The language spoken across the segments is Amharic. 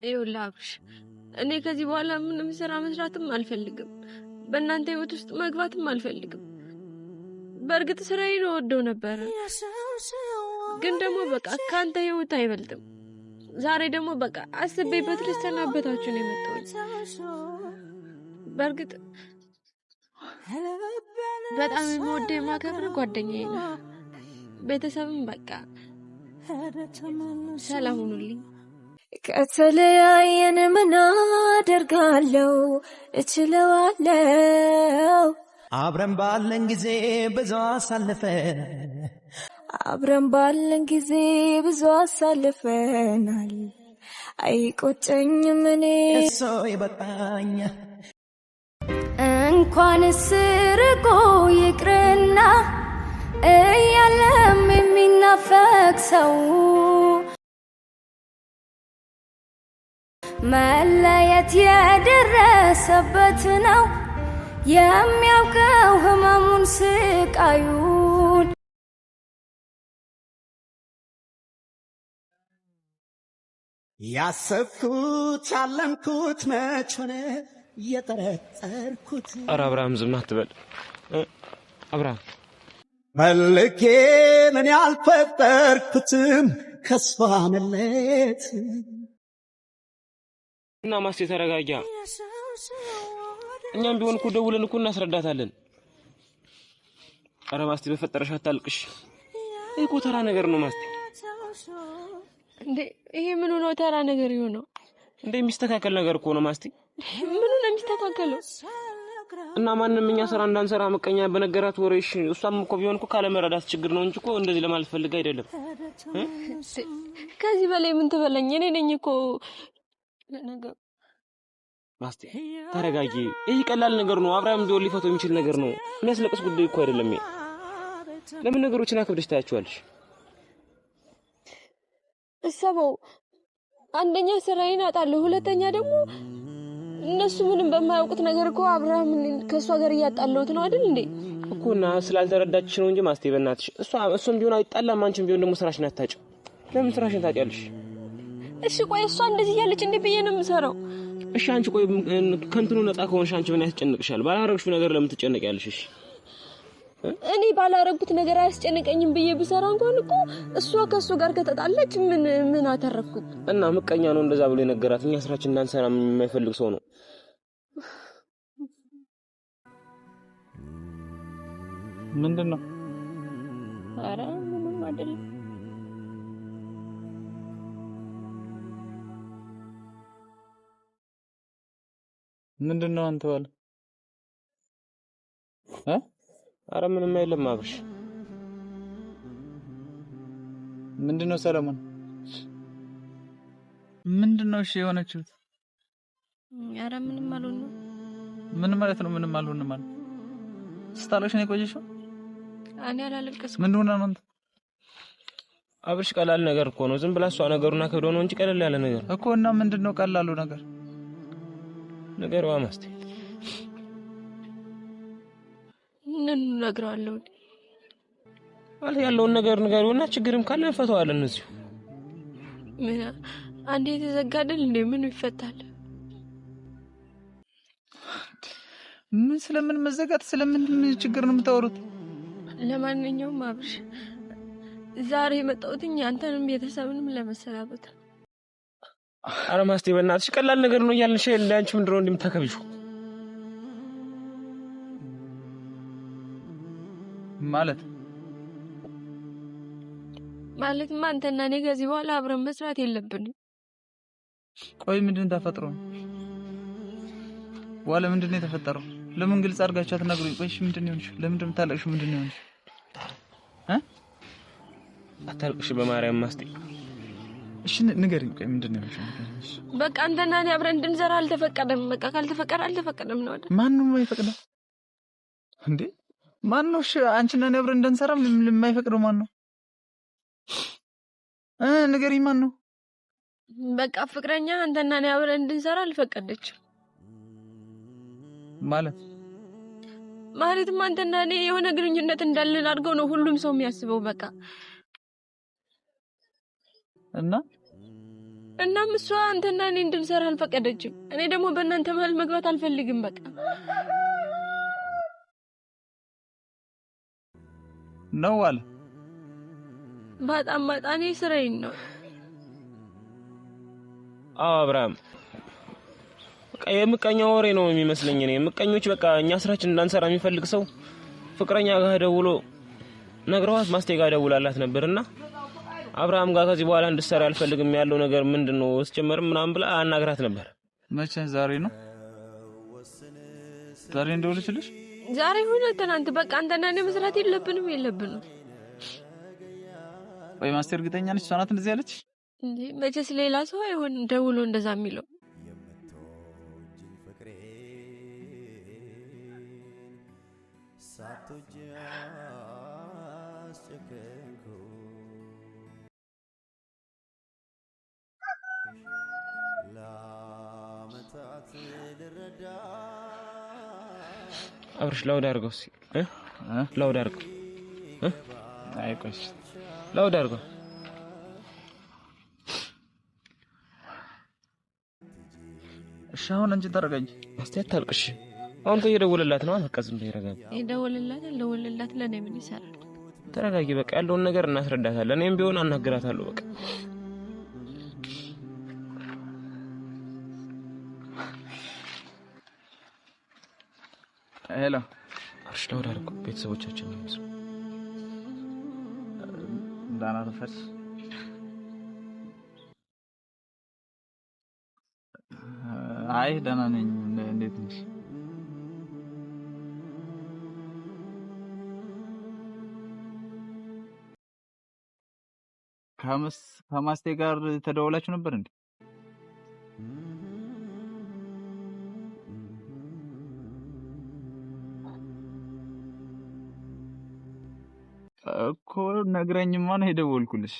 ይኸውልህ አብርሽ፣ እኔ ከዚህ በኋላ ምንም ስራ መስራትም አልፈልግም። በእናንተ ህይወት ውስጥ መግባትም አልፈልግም። በእርግጥ ስራዬን እወደው ነበር፣ ግን ደግሞ በቃ ካንተ ህይወት አይበልጥም። ዛሬ ደግሞ በቃ አስቤበት ልሰናበታችሁ ነው የመጣሁት። በእርግጥ በጣም የምወደው የማከብር ጓደኛዬ ነው። ቤተሰብም በቃ ሰላም ሁኑልኝ። ከተለያየን ምን አደርጋለሁ እችለዋለሁ። አብረን ባለን ጊዜ ብዙ አሳልፈናል። አይቆጨኝም እኔ እሱ ይበቃኛል። እንኳንስ ርቆ ይቅርና እያለም የሚናፈቅ ሰው መለየት የደረሰበት ነው የሚያውቀው ህመሙን ስቃዩን። ያሰብኩት ያለምኩት መች ሆነ የጠረጠርኩት። ኧረ አብርሃም ዝም አትበል አብርሃም። መልኬ ምን ያልፈጠርኩትም ከሷ መለየት። እና ማስቴ ተረጋጊ። እኛም ቢሆን እኮ ደውለን እኮ እናስረዳታለን። ኧረ ማስቴ በፈጠረሽ አታልቅሽ። ይሄ እኮ ተራ ነገር ነው ማስቴ። እንዴ ይሄ ምን ነው ተራ ነገር ይሆነው? እንዴ የሚስተካከል ነገር እኮ ነው ማስቴ። ምን ነው የሚስተካከለው? እና ማንንም እኛ ስራ እንዳንሰራ መቀኛ በነገራት ወሬሽ እሷም እኮ ቢሆን እኮ ካለ መረዳት ችግር ነው እንጂ እኮ እንደዚህ ለማለት ፈልጋ አይደለም። ከዚህ በላይ ምን ትበለኝ? እኔ ነኝ እኮ ለነገሩ። ማስቴ ተረጋጊ። ይሄ ቀላል ነገር ነው። አብርሃም ቢሆን ሊፈታው የሚችል ነገር ነው። የሚያስለቅስ ጉዳይ እኮ አይደለም። ለምን ነገሮችን አከብደሽ ታያቸዋለሽ? እሰበው አንደኛ ስራዬን አጣለሁ፣ ሁለተኛ ደግሞ እነሱ ምንም በማያውቁት ነገር እኮ አብርሃም ከሷ ጋር እያጣለሁት ነው አይደል እንዴ? እኮና ስላልተረዳችሽ ነው እንጂ ማስቴ በእናትሽ እሱም ቢሆን አይጣላም፣ አንቺም ቢሆን ደግሞ ስራሽን አታጭም። ለምን ስራሽን ታጫለሽ? እሺ ቆይ እሷ እንደዚህ ያለች እንዴ ብዬ ነው የምሰራው? እሺ አንቺ ቆይ ከንትኑ ነፃ ከሆንሽ አንቺ ምን ያስጨንቅሻል? ባላረግሽው ነገር ለምን ትጨነቂያለሽ? እሺ እኔ ባላረግኩት ነገር አያስጨንቀኝም ብዬ ብሰራ እንኳን እኮ እሷ ከሱ ጋር ከተጣለች ምን አተረፍኩት? እና ምቀኛ ነው እንደዛ ብሎ የነገራት። እኛ ስራችን እንዳንሰራ የማይፈልግ ሰው ነው። ምንድነው? ኧረ ምንም አይደለም። ምንድነው አንተ ባለ? ኧረ ምንም አይደለም አብርሽ። ምንድነው ሰለሞን? ምንድነው እሺ የሆነችው? ኧረ ምንም አልሆነም። ምን ማለት ነው ምንም አልሆነም ማለት? ስታለሽ ነው የቆየሽው? እኔ አላለቀስኩም። ምን ሆነ ነው አንተ? አብርሽ ቀላል ነገር እኮ ነው። ዝም ብላ እሷ ነገሩና ከብዶ ነው እንጂ ቀላል ያለ ነገር እኮ። እና ምንድነው ቀላሉ ነገር? ነገርዋ ማስቴ ምን ነግራለሁ? አለ ያለውን ነገር ንገሪውና ችግርም ካለ እንፈታዋለን እዚሁ። ምን አንዴ ተዘጋደል እንዴ? ምን ይፈታል? ምን ስለምን መዘጋት ስለምን ችግር ነው የምታወሩት? ለማንኛውም አብርሽ ዛሬ መጣሁት አንተንም ቤተሰብንም ለመሰናበት። ኧረ ማስቴ በእናትሽ ቀላል ነገር ነው እያልንሽ ለአንቺ ምንድን ነው እንደምታከብጂው? ማለት አንተና እኔ ከዚህ በኋላ አብረን መስራት የለብንም። ቆይ ምንድን ተፈጥሮ ነው? ዋለ ምንድን ነው የተፈጠረው? ለምን ግልጽ አድርጋችሁ አትነግሩኝ? ቆይሽ ምንድን ነው? ለምን እንደምታለቅሽ ምንድን ነው? አታልቅሽ በማርያም ማስቴ። እሺ ንገሪኝ። ቆይ ምንድን ነው? በቃ አንተና እኔ አብረን እንድንሰራ አልተፈቀደም። በቃ ካልተፈቀደ አልተፈቀደም ነው አይደል? ማን ነው የማይፈቅደው እንዴ? ማን ነው? እሺ አንቺና እኔ አብረን እንድንሰራ የማይፈቅደው ማን ነው? ንገሪኝ ማን ነው? በቃ ፍቅረኛ አንተና እኔ አብረን እንድንሰራ አልፈቀደችም። ማለትም አንተና እኔ የሆነ ግንኙነት እንዳለን አድርገው ነው ሁሉም ሰው የሚያስበው። በቃ እና እናም እሷ አንተና እኔ እንድንሰራ አልፈቀደችም። እኔ ደግሞ በእናንተ መሀል መግባት አልፈልግም። በቃ ነው አለ። በጣም እኔ ስራዬን ነው። አዎ አብርሃም፣ በቃ የምቀኛ ወሬ ነው የሚመስለኝ። እኔ ምቀኞች በቃ እኛ ስራችን እንዳንሰራ የሚፈልግ ሰው ፍቅረኛ ጋር ደውሎ ነግረዋት ማስቴ ጋር ደውላላት ነበርና አብርሃም ጋር ከዚህ በኋላ እንድትሰራ አልፈልግም ያለው ነገር ምንድነው እስጀመርም ምናምን ብላ አናግራት ነበር። መቼ? ዛሬ ነው? ዛሬ እንደውልችልሽ? ዛሬ ሆነ ትናንት። በቃ አንተና እኔ መስራት የለብንም። ወይ ማስቴ እርግጠኛ ነች እሷ ናት እንደዚህ ያለች? እንዴ መቼስ ሌላ ሰው አይሆን ደውሎ እንደዛ የሚለው። አብርሽ ላውድ አድርገው እስኪ ላውድ አድርገው አይቆሽ ላውድ አድርገው። እሺ አሁን አንቺ ተረጋጊ። አስተያየት ታልቅሽ። አሁን እየደወለላት ነው። በቃ ዝም ብለህ ረጋጊ። ደወለላት ለኔ ምን ይሰራል? ተረጋጊ። በቃ ያለውን ነገር እናስረዳታለን። እኔም ቢሆን አናግራታለሁ። በቃ ሄሎ አብርሽ ላውድ አድርገው። ቤተሰቦቻችን ነው የሚመስለው። ዳና ተፈስ አይ ደህና ነኝ። እንዴት ነሽ? ከማስቴ ጋር ተደዋውላችሁ ነበር እንዴ? እኮ ነግረኝማ ነው የደወልኩልሽ።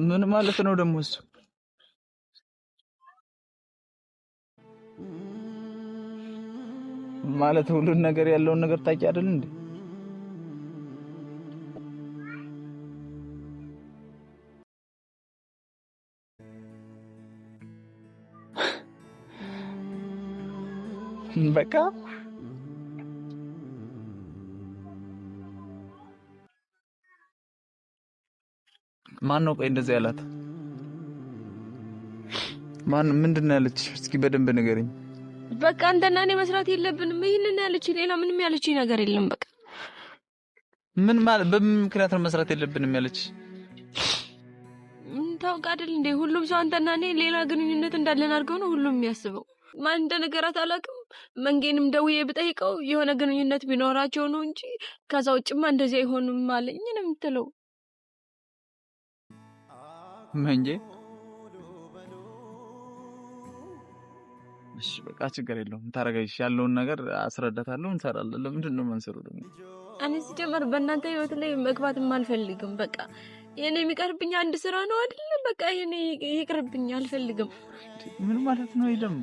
ምን ማለት ነው ደግሞ እሱ? ማለት ሁሉን ነገር ያለውን ነገር ታውቂ አይደል እንዴ? በቃ ማን ነው ቆይ እንደዚህ ያላት? ማን ምንድን ነው ያለች? እስኪ በደንብ ንገረኝ። በቃ አንተና እኔ መስራት የለብንም ይሄንን ያለች፣ ሌላ ምንም ያለች ነገር የለም። በቃ ምን ማለት በምን ምክንያት ነው መስራት የለብንም ያለች? ታውቃ አይደል እንዴ ሁሉም ሰው አንተና እኔ ሌላ ግንኙነት እንዳለን አድርገው ነው ሁሉም የሚያስበው። ማን እንደነገራት አላውቅም። መንጌንም ደውዬ ብጠይቀው የሆነ ግንኙነት ቢኖራቸው ነው እንጂ ከዛ ውጭማ እንደዚህ አይሆንም ማለኝ ነው የምትለው። መንጌ እሺ በቃ ችግር የለውም ታረጋይሽ፣ ያለውን ነገር አስረዳታለሁ፣ እንሰራለን። ለምንድን ነው መንሰሩ ደግሞ? እኔ ሲጀመር በእናንተ ህይወት ላይ መግባትም አልፈልግም። በቃ የኔ የሚቀርብኝ አንድ ስራ ነው አይደል? በቃ የኔ ይቅርብኝ፣ አልፈልግም። ምን ማለት ነው? ይደም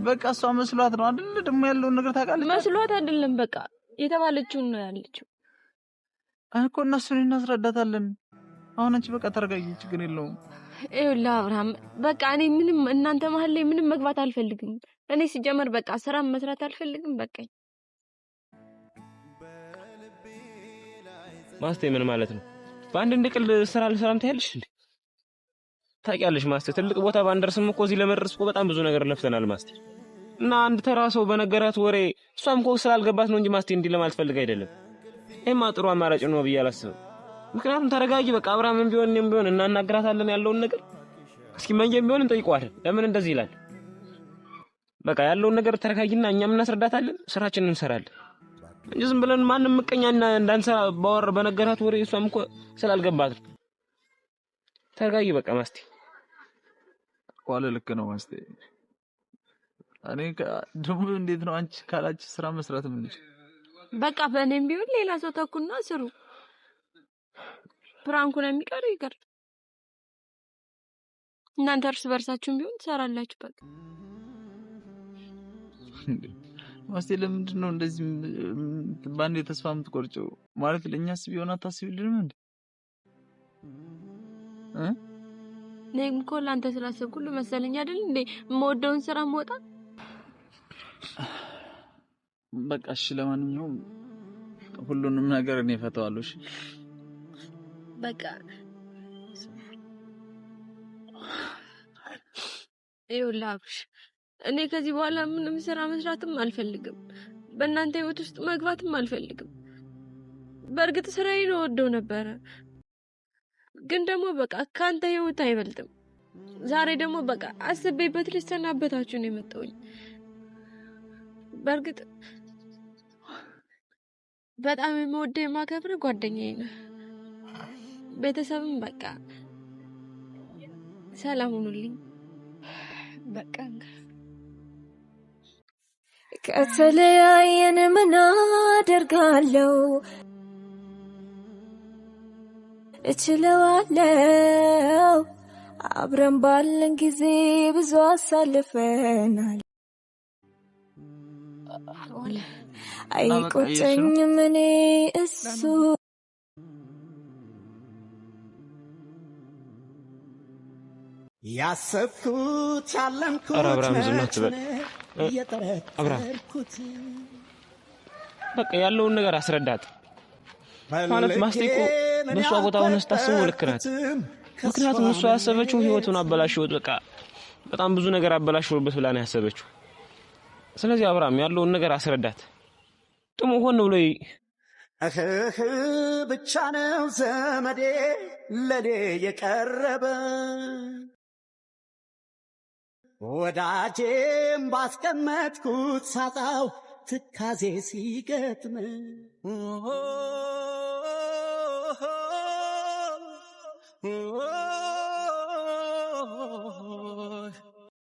በቃ እሷ መስሏት ነው አይደል? ደግሞ ያለውን ነገር ታውቃለች። መስሏት አይደለም፣ በቃ የተባለችውን ነው ያለችው እኮ። እነሱን እናስረዳታለን። አሁን አንቺ በቃ ተረጋጊ፣ ችግር የለውም። ይኸውልህ አብርሃም፣ በቃ እኔ ምንም እናንተ መሀል ላይ ምንም መግባት አልፈልግም። እኔ ሲጀመር በቃ ስራም መስራት አልፈልግም። በቃኝ። ማስቴ ምን ማለት ነው? በአንድ እንደቅል ስራ ልሰራም ታያለሽ እንዴ? ታውቂያለሽ ማስቴ፣ ትልቅ ቦታ ባንደርስም እኮ እዚህ ለመድረስ እኮ በጣም ብዙ ነገር ለፍተናል ማስቴ። እና አንድ ተራ ሰው በነገራት ወሬ እሷም እኮ ስላልገባት ነው እንጂ ማስቴ እንዲህ ለማለት ፈልጋ አይደለም። ይሄማ ጥሩ አማራጭ ነው ብዬ አላስብም። ምክንያቱም ተረጋጊ በቃ። አብርሃምም ቢሆን እኔም ቢሆን እናናግራታለን ያለውን ነገር። እስኪ መንጀም ቢሆን እንጠይቀዋለን ለምን እንደዚህ ይላል። በቃ ያለውን ነገር ተረጋጊና እኛም እናስረዳታለን፣ ስራችንን እንሰራለን እንጂ ዝም ብለን ማንንም ምቀኛና እንዳንሰራ ባወር በነገራት ወሬ እሷም እኮ ስላልገባት ነው። ተረጋጊ በቃ ማስቴ። ዋለ ልክ ነው ማስቴ። እኔ ደግሞ እንዴት ነው አንቺ ካላች ስራ መስራት ምን ይችላል? በቃ በእኔም ቢሆን ሌላ ሰው ተኩና ስሩ። ፕራንኩን የሚቀር ይቀር። እናንተ እርስ በርሳችሁም ቢሆን ትሰራላችሁ። በቃ ማስቴ ለምንድን ነው እንደዚህ ባንዴ ተስፋ የምትቆርጨው? ማለት ለኛስ ቢሆን አታስቢልንም እንዴ? እኔም እኮ ለአንተ ስላሰብኩ ሁሉ መሰለኝ አይደል እንዴ የምወደውን ስራ መውጣ። በቃ እሺ፣ ለማንኛውም ሁሉንም ነገር እኔ እፈታዋለሁ። እሺ በቃ ይኸውልህ አብርሽ፣ እኔ ከዚህ በኋላ ምንም ስራ መስራትም አልፈልግም። በእናንተ ህይወት ውስጥ መግባትም አልፈልግም። በእርግጥ ስራዬን እወደው ነበረ፣ ግን ደግሞ በቃ ካንተ ህይወት አይበልጥም። ዛሬ ደግሞ በቃ አስቤበት ልሰናበታችሁ ነው የመጣሁኝ። በእርግጥ በጣም የምወደው የማከብር ጓደኛዬ ነው። ቤተሰብም በቃ ሰላም ሁኑልኝ። በቃ ከተለያየን ምን አደርጋለሁ? እችለዋለሁ። አብረን ባለን ጊዜ ብዙ አሳልፈናል። አይቆጨኝም እኔ እሱ ያሰብኩት ያለምኩት የጠረጠርኩት በቃ ያለውን ነገር አስረዳት። ማለት ማስቴቆ በሷ ቦታ ሆነ ስታስበው ልክ ናት። ምክንያቱም እሷ ያሰበችው ህይወቱን አበላሽው፣ በቃ በጣም ብዙ ነገር አበላሽውበት ብላ ነው ያሰበችው። ስለዚህ አብርሃም ያለውን ነገር አስረዳት። ጥሙ ሆነ ብሎ ብቻ ነው ዘመዴ ለኔ የቀረበ ወዳጄም ባስቀመጥኩት ሳጣው ትካዜ ሲገጥም